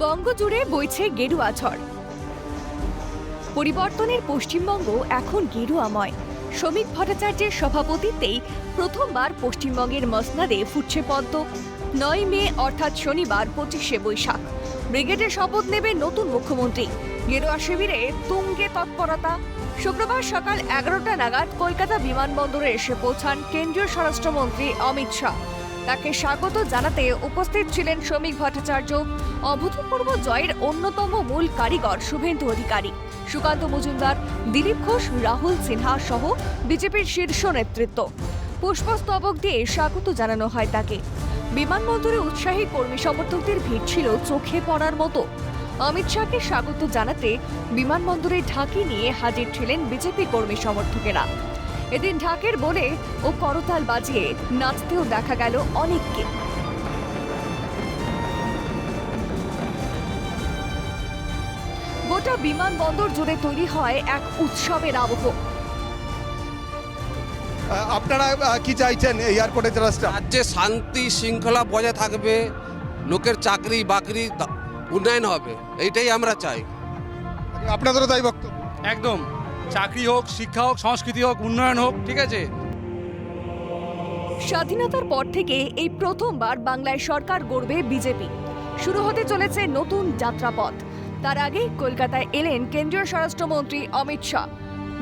বঙ্গজুড়ে বইছে গেরুয়া ঝড়। পরিবর্তনের পশ্চিমবঙ্গ এখন গেরুয়াময়। শ্রমিক ভট্টাচার্যের সভাপতিত্বেই প্রথমবার পশ্চিমবঙ্গের মসনাদে ফুটছে পদ্ম। ৯ মে অর্থাৎ শনিবার ২৫শে বৈশাখ ব্রিগেডে শপথ নেবে নতুন মুখ্যমন্ত্রী। গেরুয়া শিবিরে তুঙ্গে তৎপরতা। শুক্রবার সকাল ১১টা নাগাদ কলকাতা বিমানবন্দরে এসে পৌঁছান কেন্দ্রীয় স্বরাষ্ট্রমন্ত্রী অমিত শাহ। তাকে স্বাগত জানাতে উপস্থিত ছিলেন শ্রমিক ভট্টাচার্য, অভূতপূর্ব জয়ের অন্যতম মূল কারিগর শুভেন্দু অধিকারী, সুকান্ত মজুমদার, দিলীপ ঘোষ, রাহুল সিনহা সহ বিজেপির শীর্ষ নেতৃত্ব। পুষ্পস্তবক দিয়ে স্বাগত জানানো হয় তাকে। বিমানবন্দরে উৎসাহী কর্মী সমর্থকদের ভিড় ছিল চোখে পড়ার মতো। অমিত শাহকে স্বাগত জানাতে বিমানবন্দরে ঢাকি নিয়ে হাজির ছিলেন বিজেপি কর্মী সমর্থকেরা। এদিন ঢাকের বলে ও করতাল বাজিয়ে নাচতেও দেখা গেল অনেককে। গোটা বিমানবন্দর জুড়ে তৈরি হয় এক উৎসবের আবহ। আপনারা কি চাইছেন এয়ারপোর্টে যারা রাজ্যে শান্তি শৃঙ্খলা বজায় থাকবে, লোকের চাকরি বাকরি উন্নয়ন হবে, এইটাই আমরা চাই। আপনাদেরও তাই বক্তব্য? একদম, চাকরি হোক, শিক্ষা হোক, সংস্কৃতি হোক, উন্নয়ন হোক, ঠিক আছে। স্বাধীনতার পর থেকে এই প্রথমবার বাংলায় সরকার গড়বে বিজেপি। শুরু হতে চলেছে নতুন যাত্রাপথ। তার আগে কলকাতায় এলেন কেন্দ্রীয় স্বরাষ্ট্রমন্ত্রী অমিত শাহ।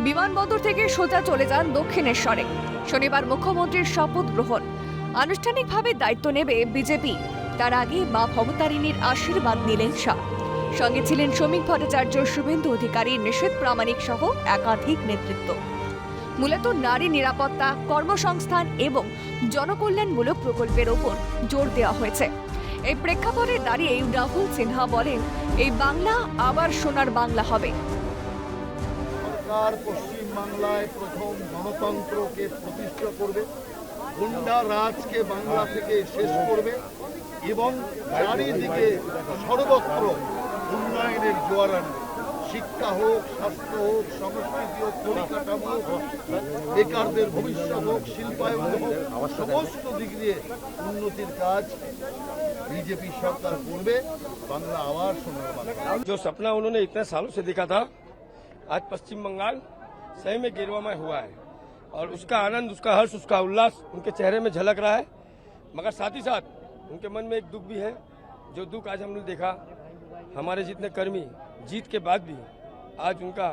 বিমানবন্দর থেকে সোজা চলে যান দক্ষিণেশ্বরে। শনিবার মুখ্যমন্ত্রীর শপথ গ্রহণ। আনুষ্ঠানিকভাবে দায়িত্ব নেবে বিজেপি। তার আগে মা ভবতারিণীর আশীর্বাদ নিলেন শাহ। সঙ্গে ছিলেন শ্রমিক ভট্টাচার্য, শুভেন্দু অধিকারী, নিষেধ প্রামাণিক সহ একাধিক নেতৃত্ব। মূলত নারী নিরাপত্তা, কর্মসংস্থান এবং জনকল্যাণমূলক প্রকল্পের ওপর জোর দেওয়া হয়েছে। এই প্রেক্ষাপটে দাঁড়িয়ে রাহুল সিনহা বলেন, এই বাংলা আবার সোনার বাংলা হবে। সরকার পশ্চিমবাংলায় প্রথম গণতন্ত্রকে প্রতিষ্ঠা করবে, গুন্ডা রাজকে বাংলা থেকে শেষ করবে এবং চারিদিকে সর্বত্র উন্নয়নের জোয়ার আনবে। শিক্ষা হোক, স্বাস্থ্য হোক, সংস্কৃতি হোক, পরিকাঠামো হোক, বেকারদের ভবিষ্যৎ হোক, শিল্পায়ন হোক, সমস্ত দিক দিয়ে উন্নতির কাজ बीजेपी सरकार করবে। বাংলা আবার সোনার বাংলা। जो सपना उन्होंने इतने सालों से देखा था, आज पश्चिम बंगाल सही में गेरुआमय हुआ है और उसका आनंद, उसका हर्ष, उसका उल्लास उनके चेहरे में झलक रहा है। मगर साथ ही साथ उनके मन में एक दुख भी है, जो दुख आज हमने देखा। हमारे जितने कर्मी जीत के बाद भी आज उनका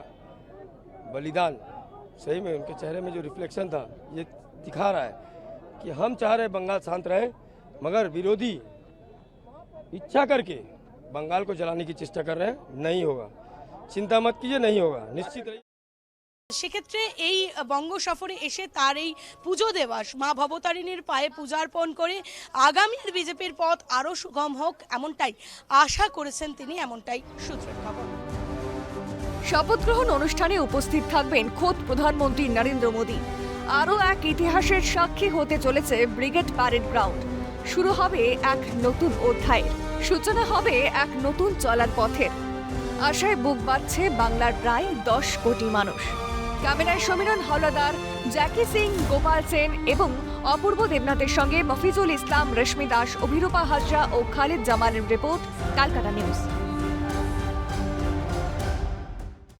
बलिदान सही में उनके चेहरे में जो रिफ्लेक्शन था, ये दिखा रहा है कि हम चाह रहे बंगाल शांत रहे, मगर विरोधी इच्छा करके बंगाल को जलाने की चेष्टा कर रहे हैं। नहीं होगा, चिंता मत कीजिए, नहीं होगा, निश्चित रहिए। সেক্ষেত্রে এই বঙ্গ সফরে এসে তার এই পুজো দেওয়া, মা ভবতারিণীর পায়ে পূজার্পণ করে আগামীর বিজেপির পথ আরও সুগম হোক, এমনটাই আশা করেছেন তিনি, এমনটাই সূত্রের খবর। শপথ গ্রহণ অনুষ্ঠানে উপস্থিত থাকবেন খোদ প্রধানমন্ত্রী নরেন্দ্র মোদী। আরও এক ইতিহাসের সাক্ষী হতে চলেছে ব্রিগেড প্যারেড গ্রাউন্ড। শুরু হবে এক নতুন অধ্যায়ের, সূচনা হবে এক নতুন চলার পথের। আশায় বুক বাঁধছে বাংলার প্রায় ১০ কোটি মানুষ। ক্যামেরায় সমীরণ হাওলাদার, জ্যাকি সিং, গোপাল সেন এবং অপূর্ব দেবনাথের সঙ্গে মফিজুল ইসলাম, রেশমি দাস, অভিরূপা হাজরা ও খালিদ জামানের রিপোর্ট, ক্যালকাটা নিউজ।